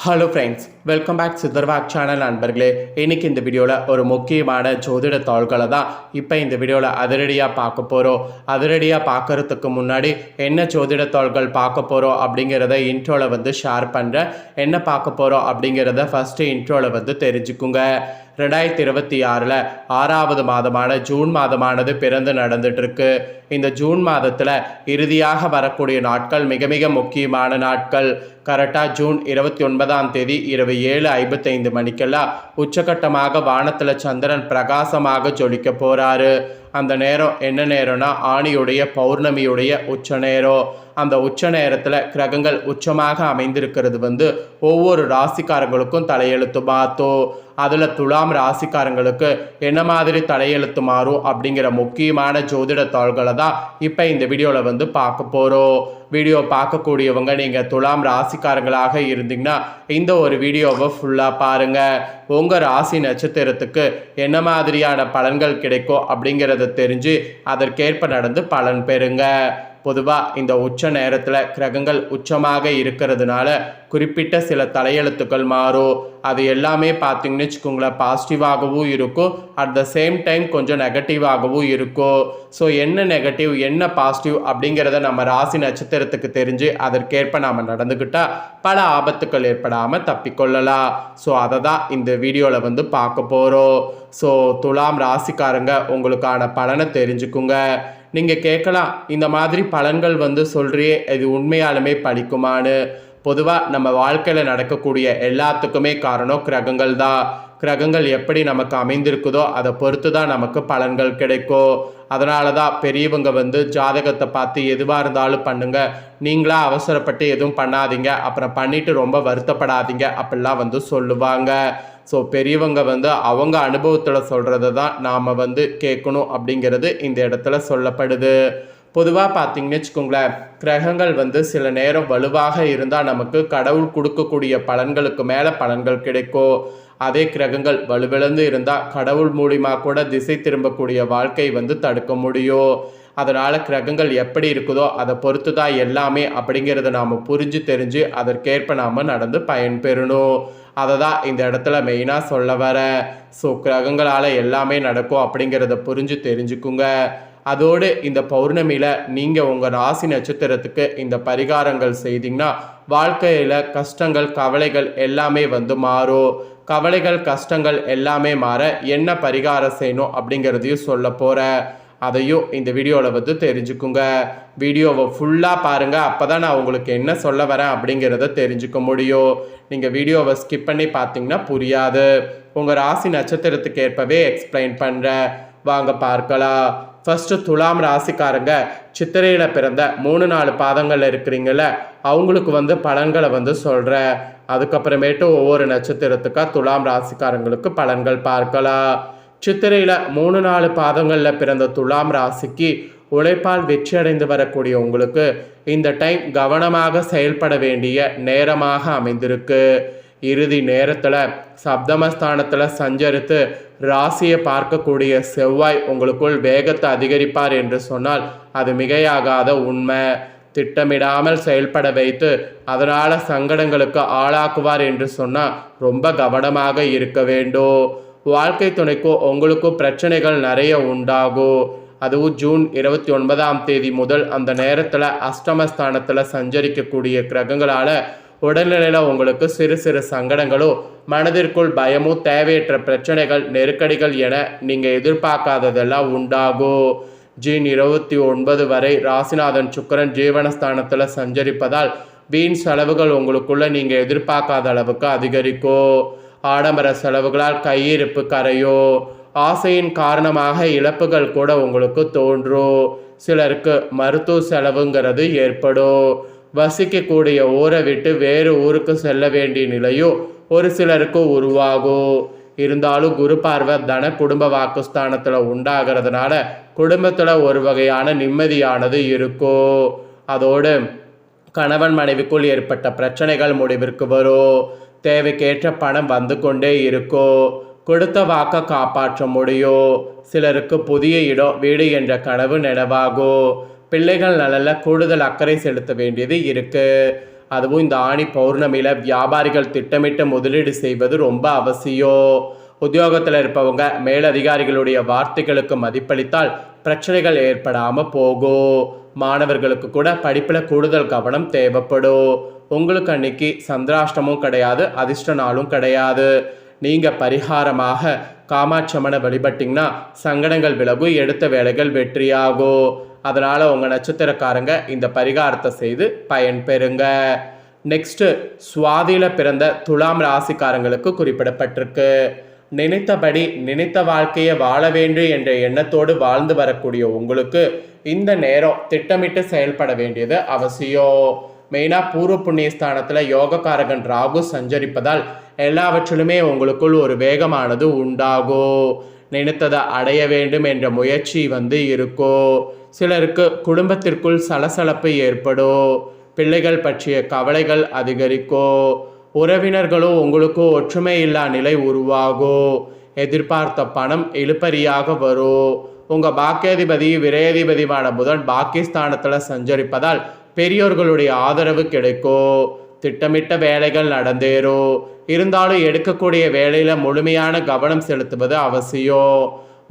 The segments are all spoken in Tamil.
ஹலோ ஃப்ரெண்ட்ஸ், வெல்கம் பேக் சித்தர்வாக் சேனல் நண்பர்களே. இன்றைக்கி இந்த வீடியோவில் ஒரு முக்கியமான ஜோதிட தாள்களை தான் இப்போ இந்த வீடியோவில் அதிரடியாக பார்க்க போகிறோம். அதிரடியாக பார்க்குறதுக்கு முன்னாடி என்ன ஜோதிட தாள்கள் பார்க்க போகிறோம் அப்படிங்கிறத இன்ட்ரோவில் ஷேர் பண்ணுறேன். என்ன பார்க்க போகிறோம் அப்படிங்கிறத ஃபஸ்ட்டு இன்ட்ரோவில் தெரிஞ்சுக்குங்க. 2026 6வது மாதமான ஜூன் மாதமானது பிறந்து நடந்துட்டுருக்கு. இந்த ஜூன் மாதத்தில் இறுதியாக வரக்கூடிய நாட்கள் மிக மிக முக்கியமான நாட்கள். கரெக்டாக ஜூன் 29ஆம் தேதி இரவு 7:55 மணிக்கெல்லாம் உச்சகட்டமாக வானத்தில் சந்திரன் பிரகாசமாக ஜொலிக்க போகிறாரு. அந்த நேரம் என்ன நேரம்னா ஆணியுடைய பௌர்ணமியுடைய உச்ச நேரம். அந்த உச்ச நேரத்தில் கிரகங்கள் உச்சமாக அமைந்திருக்கிறது ஒவ்வொரு ராசிக்காரங்களுக்கும் தலையெழுத்து மாற்றும். அதில் துலாம் ராசிக்காரங்களுக்கு என்ன மாதிரி தலையெழுத்து மாறும் அப்படிங்கிற முக்கியமான ஜோதிட தாள்களை தான் இப்போ இந்த வீடியோவில் பார்க்க போகிறோம். வீடியோ பார்க்கக்கூடியவங்க நீங்கள் துலாம் ராசிக்காரங்களாக இருந்தீங்கன்னா இந்த ஒரு வீடியோவை ஃபுல்லாக பாருங்கள். உங்கள் ராசி நட்சத்திரத்துக்கு என்ன மாதிரியான பலன்கள் கிடைக்கும் அப்படிங்கிறத தெரிஞ்சு அதற்கேற்ப நடந்து பலன் பெறுங்க. பொதுவாக இந்த உச்ச நேரத்தில் கிரகங்கள் உச்சமாக இருக்கிறதுனால குறிப்பிட்ட சில தலையெழுத்துக்கள் மாறும். அது எல்லாமே பார்த்திங்கன்னு வச்சுக்கோங்களேன், பாசிட்டிவாகவும் இருக்கும், அட் த சேம் டைம் கொஞ்சம் நெகட்டிவாகவும் இருக்கும். ஸோ என்ன நெகட்டிவ் என்ன பாசிட்டிவ் அப்படிங்கிறத நம்ம ராசி நட்சத்திரத்துக்கு தெரிஞ்சு அதற்கேற்ப நாம் நடந்துக்கிட்டால் பல ஆபத்துக்கள் ஏற்படாமல் தப்பிக்கொள்ளலாம். ஸோ அதை தான் இந்த வீடியோவில் பார்க்க போகிறோம். ஸோ துலாம் ராசிக்காரங்க உங்களுக்கான பலனை தெரிஞ்சுக்குங்க. நீங்கள் கேட்கலாம், இந்த மாதிரி பலன்கள் சொல்கிறியே இது உண்மையாலுமே பலிக்குமான்னு. பொதுவாக நம்ம வாழ்க்கையில் நடக்கக்கூடிய எல்லாத்துக்குமே காரணம் கிரகங்கள் தான். கிரகங்கள் எப்படி நமக்கு அமைந்திருக்குதோ அதை பொறுத்து தான் நமக்கு பலன்கள் கிடைக்கும். அதனால தான் பெரியவங்க ஜாதகத்தை பார்த்து எதுவாக இருந்தாலும் பண்ணுங்க, நீங்களா அவசரப்பட்டு எதுவும் பண்ணாதீங்க, அப்புறம் பண்ணிட்டு ரொம்ப வருத்தப்படாதீங்க அப்படிலாம் சொல்லுவாங்க. ஸோ பெரியவங்க அவங்க அனுபவத்தில் சொல்கிறத தான் நாம் கேட்கணும் அப்படிங்கிறது இந்த இடத்துல சொல்லப்படுது. பொதுவாக பார்த்தீங்கன்னு வச்சுக்கோங்களேன், கிரகங்கள் சில நேரம் வலுவாக இருந்தால் நமக்கு கடவுள் கொடுக்கக்கூடிய பலன்களுக்கு மேலே பலன்கள் கிடைக்கும். அதே கிரகங்கள் வலுவிழந்து இருந்தால் கடவுள் மூலிமா கூட திசை திரும்பக்கூடிய வாழ்க்கை தடுக்க முடியும். அதனால் கிரகங்கள் எப்படி இருக்குதோ அதை பொறுத்து தான் எல்லாமே அப்படிங்கிறத நாம் புரிஞ்சு தெரிஞ்சு அதற்கேற்ப நாம் நடந்து பயன்பெறணும். அதை தான் இந்த இடத்துல மெயினாக சொல்ல வர. ஸோ கிரகங்களால் எல்லாமே நடக்கும் அப்படிங்கிறத புரிஞ்சு தெரிஞ்சுக்குங்க. அதோடு இந்த பௌர்ணமியில் நீங்கள் உங்கள் ராசி நட்சத்திரத்துக்கு இந்த பரிகாரங்கள் செய்தீங்கன்னா வாழ்க்கையில் கஷ்டங்கள் கவலைகள் எல்லாமே மாறும். கவலைகள் கஷ்டங்கள் எல்லாமே மாற என்ன பரிகாரம் செய்யணும் அப்படிங்கிறதையும் சொல்ல போகிறேன். அதையும் இந்த வீடியோவில் தெரிஞ்சுக்குங்க. வீடியோவை ஃபுல்லாக பாருங்கள், அப்போ தான் நான் உங்களுக்கு என்ன சொல்ல வரேன் அப்படிங்கிறத தெரிஞ்சுக்க முடியும். நீங்கள் வீடியோவை ஸ்கிப் பண்ணி பார்த்தீங்கன்னா புரியாது. உங்கள் ராசி நட்சத்திரத்துக்கு ஏற்பவே எக்ஸ்பிளைன் பண்ணுறேன், வாங்க பார்க்கலாம். ஃபஸ்ட்டு துலாம் ராசிக்காரங்க சித்திரையில் பிறந்த 3-4 பாதங்களில் இருக்கிறீங்கள அவங்களுக்கு பலன்களை சொல்கிறேன். அதுக்கப்புறமேட்டு ஒவ்வொரு நட்சத்திரத்துக்காக துலாம் ராசிக்காரங்களுக்கு பலன்கள் பார்க்கலாம். சித்திரையில் 3-4 பாதங்களில் பிறந்த துலாம் ராசிக்கு உழைப்பால் வெற்றி அடைந்து வரக்கூடிய உங்களுக்கு இந்த டைம் கவனமாக செயல்பட வேண்டிய நேரமாக அமைந்திருக்கு. இறுதி நேரத்தில் சப்தமஸ்தானத்தில் சஞ்சரித்து ராசியை பார்க்கக்கூடிய செவ்வாய் உங்களுக்குள் வேகத்தை அதிகரிப்பார் என்று சொன்னால் அது மிகையாகாத உண்மை. திட்டமிடாமல் செயல்பட வைத்து அதனால் சங்கடங்களுக்கு ஆளாக்குவார் என்று சொன்னால் ரொம்ப கவனமாக இருக்க வேண்டும். வாழ்க்கை துணைக்கோ உங்களுக்கோ பிரச்சனைகள் நிறைய உண்டாகும். அதுவும் ஜூன் 29ஆம் தேதி முதல் அந்த நேரத்தில் அஷ்டமஸ்தானத்தில் சஞ்சரிக்கக்கூடிய கிரகங்களால் உடல்நிலையில் உங்களுக்கு சிறு சிறு சங்கடங்களோ மனதிற்குள் பயமோ தேவையற்ற பிரச்சனைகள் நெருக்கடிகள் என நீங்கள் எதிர்பார்க்காததெல்லாம் உண்டாகும். ஜூன் 29 வரை ராசிநாதன் சுக்கிரன் ஜீவனஸ்தானத்தில் சஞ்சரிப்பதால் வீண் செலவுகள் உங்களுக்குள்ள நீங்கள் எதிர்பார்க்காத அளவுக்கு அதிகரிக்கும். ஆடம்பர செலவுகளால் கையிருப்பு கரையோ, ஆசையின் காரணமாக இழப்புகள் கூட உங்களுக்கு தோன்றும். சிலருக்கு மருத்துவ செலவுங்கிறது ஏற்படும். வசிக்கக்கூடிய ஊரை விட்டு வேறு ஊருக்கு செல்ல வேண்டிய நிலையும் ஒரு சிலருக்கு உருவாகும். இருந்தாலும் குரு பார்வை தன குடும்ப வாக்குஸ்தானத்தில் உண்டாகிறதுனால குடும்பத்தில் ஒரு வகையான நிம்மதியானது இருக்கும். அதோடு கணவன் மனைவிக்குள் ஏற்பட்ட பிரச்சனைகள் முடிவிற்கு வரும். தேவைக்கேற்ற பணம் கொண்டே இருக்கும். கொடுத்த வாக்கை காப்பாற்ற முடியும். சிலருக்கு புதிய இடம் வீடு என்ற கனவு நினைவாகும். பிள்ளைகள் நலனில் கூடுதல் அக்கறை செலுத்த வேண்டியது இருக்குது. அதுவும் இந்த ஆணி பௌர்ணமியில் வியாபாரிகள் திட்டமிட்டு முதலீடு செய்வது ரொம்ப அவசியம். உத்தியோகத்தில் இருப்பவங்க மேலதிகாரிகளுடைய வார்த்தைகளுக்கு மதிப்பளித்தால் பிரச்சனைகள் ஏற்படாமல் போகும். மாணவர்களுக்கு கூட படிப்பில் கூடுதல் கவனம் தேவைப்படும். உங்களுக்கு அன்னைக்கு சந்திராஷ்டமும் கிடையாது, அதிர்ஷ்ட நாளும் கிடையாது. நீங்கள் பரிகாரமாக காமாட்சம்மனை வழிபட்டிங்கன்னா சங்கடங்கள் விலகும், எடுத்த வேலைகள் வெற்றியாகும். அதனால் உங்கள் நட்சத்திரக்காரங்க இந்த பரிகாரத்தை செய்து பயன்பெறுங்க. நெக்ஸ்ட்டு சுவாதியில் பிறந்த துலாம் ராசிக்காரங்களுக்கு குறிப்பிடப்பட்டிருக்கு. நினைத்தபடி நினைத்த வாழ்க்கையை வாழ வேண்டும் என்ற எண்ணத்தோடு வாழ்ந்து வரக்கூடிய உங்களுக்கு இந்த நேரம் திட்டமிட்டு செயல்பட வேண்டியது அவசியம். மெயினாக பூர்வ புண்ணியஸ்தானத்தில் யோகக்காரகன் ராகு சஞ்சரிப்பதால் எல்லாவற்றிலுமே உங்களுக்குள் ஒரு வேகமானது உண்டாகும். நினைத்ததை அடைய வேண்டும் என்ற முயற்சி இருக்கும். சிலருக்கு குடும்பத்திற்குள் சலசலப்பு ஏற்படும். பிள்ளைகள் பற்றிய கவலைகள் அதிகரிக்கும். உறவினர்களும் உங்களுக்கும் ஒற்றுமை இல்லா நிலை உருவாகும். எதிர்பார்த்த பணம் இழுபறியாக வரும். உங்கள் பாக்கியாதிபதி விரையாதிபதியான புதன் பாக்கியஸ்தானத்தில் சஞ்சரிப்பதால் பெரியோர்களுடைய ஆதரவு கிடைக்கும். திட்டமிட்ட வேலைகள் நடந்தேறும். இருந்தாலும் எடுக்கக்கூடிய வேலையில் முழுமையான கவனம் செலுத்துவது அவசியம்.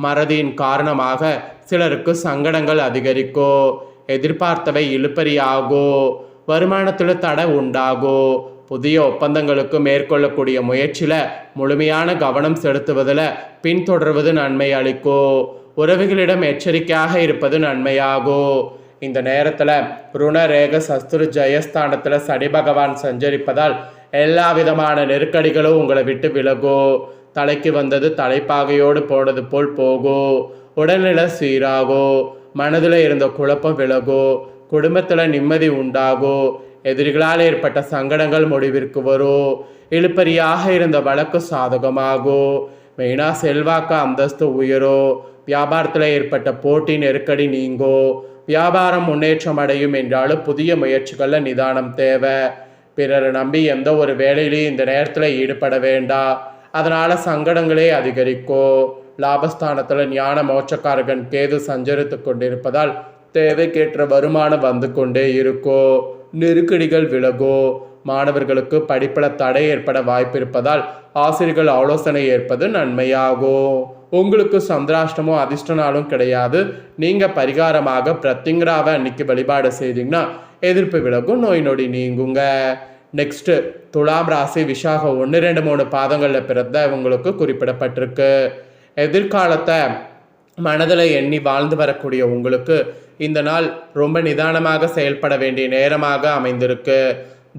மறதியின் காரணமாக சிலருக்கு சங்கடங்கள் அதிகரிக்கும். எதிர்பார்த்தவை இழுபறியாகும். வருமானத்தில் தடை உண்டாகும். புதிய ஒப்பந்தங்களுக்கு மேற்கொள்ளக்கூடிய முயற்சியில் முழுமையான கவனம் செலுத்துவதில் பின்தொடர்வது நன்மை அளிக்கும். உறவுகளிடம் எச்சரிக்கையாக இருப்பது நன்மையாகும். இந்த நேரத்தில் ருணரேக சஸ்திரு ஜெயஸ்தானத்தில் சனி பகவான் சஞ்சரிப்பதால் எல்லா விதமான நெருக்கடிகளும் உங்களை விட்டு விலகும். தலைக்கு வந்தது தலைப்பாகையோடு போனது போல் போகும். உடல்நிலை சீராகும். மனதில் இருந்த குழப்பம் விலகும். குடும்பத்தில் நிம்மதி உண்டாகும். எதிரிகளால் ஏற்பட்ட சங்கடங்கள் முடிவிற்கு வரும். இழுபறியாக இருந்த வழக்கு சாதகமாகும். மெயினாக செல்வாக்கு அந்தஸ்து உயரும். வியாபாரத்தில் ஏற்பட்ட போட்டி நெருக்கடி நீங்கும். வியாபாரம் முன்னேற்றம் அடையும் என்றாலும் புதிய முயற்சிகளில் நிதானம் தேவை. பிறரை நம்பி எந்த ஒரு வேலையிலையும் இந்த நேரத்தில் ஈடுபட வேண்டாம். அதனால் சங்கடங்களே அதிகரிக்கும். லாபஸ்தானத்தில் ஞான மோட்சக்காரகன் கேது சஞ்சரித்து கொண்டிருப்பதால் தேவைக்கேற்ற வருமானம் வந்து கொண்டே இருக்கும். நெருக்கடிகள் விலகும். மாணவர்களுக்கு படிப்பில் தடை ஏற்பட வாய்ப்பு இருப்பதால் ஆசிரியர்கள் ஆலோசனை ஏற்பது நன்மையாகும். உங்களுக்கு சந்திராஷ்டமும் அதிர்ஷ்ட நாளும் கிடையாது. நீங்கள் பரிகாரமாக பிரத்திங்கராவை அன்னைக்கு வழிபாடு செய்தீங்கன்னா எதிர்ப்பு விலகும், நோய் நொடி நீங்குங்க. நெக்ஸ்ட்டு துலாம் ராசி விசாகம் 1, 2, 3 பாதங்களில் பிறந்த உங்களுக்கு குறிப்பிடப்பட்டிருக்கு. எதிர்காலத்தை மனதில் எண்ணி வாழ்ந்து வரக்கூடிய உங்களுக்கு இந்த நாள் ரொம்ப நிதானமாக செயல்பட வேண்டிய நேரமாக அமைந்திருக்கு.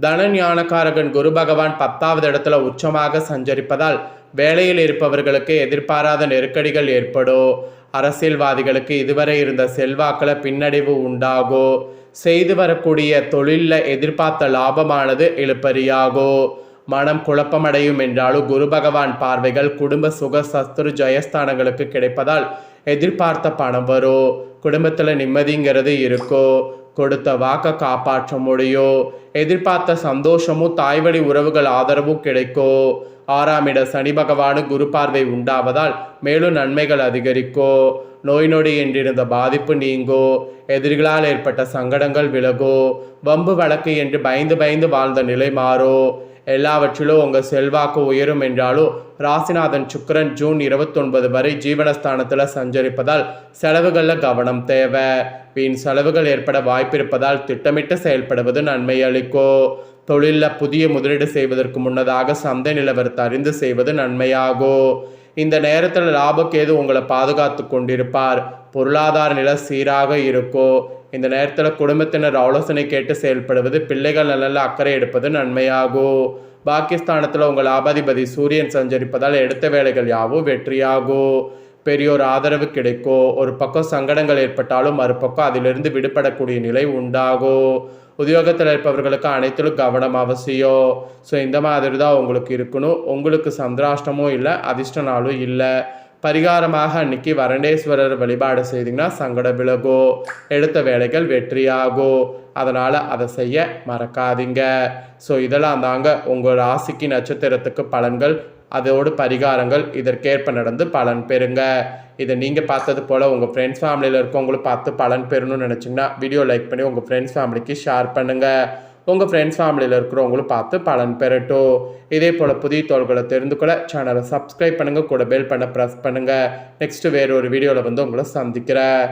தன ஞானக்காரகன் குரு பகவான் 10வது இடத்துல உச்சமாக சஞ்சரிப்பதால் வேலையில் இருப்பவர்களுக்கு எதிர்பாராத நெருக்கடிகள் ஏற்படும். அரசியல்வாதிகளுக்கு இதுவரை இருந்த செல்வாக்கில் பின்னடைவு உண்டாகும். செய்து வரக்கூடிய தொழிலில் எதிர்பார்த்த லாபமானது இழுபறியாகும். மனம் குழப்பமடையும் என்றாலும் குரு பகவான் பார்வைகள் குடும்ப சுக சஸ்திரு ஜெயஸ்தானங்களுக்கு கிடைப்பதால் எதிர்பார்த்த பணம் வரும். குடும்பத்தில் நிம்மதிங்கிறது இருக்கும். கொடுத்த வாக்கை காப்பாற்ற முடியும். எதிர்பார்த்த சந்தோஷமும் தாய்வழி உறவுகள் ஆதரவும் கிடைக்கும். 6ஆம் இட சனி பகவானு குரு பார்வை உண்டாவதால் மேலும் நன்மைகள் அதிகரிக்கும். நோய் நொடி என்றிருந்த பாதிப்பு நீங்கும். எதிரிகளால் ஏற்பட்ட சங்கடங்கள் விலகும். வம்பு வழக்கு என்று பயந்து பயந்து வாழ்ந்த நிலை மாறும். எல்லாவற்றிலும் உங்கள் செல்வாக்கு உயரும் என்றாலும் ராசிநாதன் சுக்கிரன் ஜூன் 29 வரை ஜீவனஸ்தானத்தில் சஞ்சரிப்பதால் செலவுகளில் கவனம் தேவை. வீண் செலவுகள் ஏற்பட வாய்ப்பிருப்பதால் திட்டமிட்டு செயல்படுவது நன்மை அளிக்கும். தொழிலில் புதிய முதலீடு செய்வதற்கு முன்னதாக சந்தை நிலவரத்தை அறிந்து செய்வது நன்மையாகும். இந்த நேரத்தில் லாபக்கேது உங்களை பாதுகாத்து கொண்டிருப்பார். பொருளாதார நிலை சீராக இருக்கும். இந்த நேரத்தில் குடும்பத்தினர் ஆலோசனை கேட்டு செயல்படுவது, பிள்ளைகள் நலனில் அக்கறை எடுப்பது நன்மையாகும். பாகிஸ்தானத்தில் உங்கள் லாபாதிபதி சூரியன் சஞ்சரிப்பதால் எடுத்த வேலைகள் யாவும் வெற்றியாகும். பெரியோர் ஆதரவு கிடைக்கும். ஒரு பக்கம் சங்கடங்கள் ஏற்பட்டாலும் மறுபக்கம் அதிலிருந்து விடுபடக்கூடிய நிலை உண்டாகும். உத்தியோகத்தில் இருப்பவர்களுக்கு அனைத்திலும் கவனம் அவசியம். ஸோ இந்த மாதிரி தான் உங்களுக்கு இருக்கணும். உங்களுக்கு சந்திராஷ்டமும் இல்லை, அதிர்ஷ்ட நாளும் இல்லை. பரிகாரமாக அன்னைக்கு வரண்டேஸ்வரர் வழிபாடு செய்திங்கன்னா சங்கட விலகும், எடுத்த வேலைகள் வெற்றியாகும். அதனால் அதை செய்ய மறக்காதீங்க. ஸோ இதெல்லாம் தாங்க உங்கள் ராசிக்கு நட்சத்திரத்துக்கு பலன்கள், அதோடு பரிகாரங்கள். இதற்கேற்ப நடந்து பலன் பெறுங்க. இதை நீங்கள் பார்த்தது போல் உங்கள் ஃப்ரெண்ட்ஸ் ஃபேமிலியில் இருக்கவங்களும் பார்த்து பலன் பெறணும்னு நினச்சிங்கன்னா வீடியோ லைக் பண்ணி உங்கள் ஃப்ரெண்ட்ஸ் ஃபேமிலிக்கு ஷேர் பண்ணுங்கள். உங்கள் ஃப்ரெண்ட்ஸ் ஃபேமிலியில் இருக்கிறவங்களும் பார்த்து பலன் பெறட்டும். இதே போல் புதிய தகவல்களை தெரிந்து கொள்ள சேனலை சப்ஸ்கிரைப் பண்ணுங்கள், கூட பெல் பண்ண ப்ரெஸ் பண்ணுங்கள். நெக்ஸ்ட்டு வேறு ஒரு வீடியோவில் வந்து உங்களை சந்திக்கிறேன்.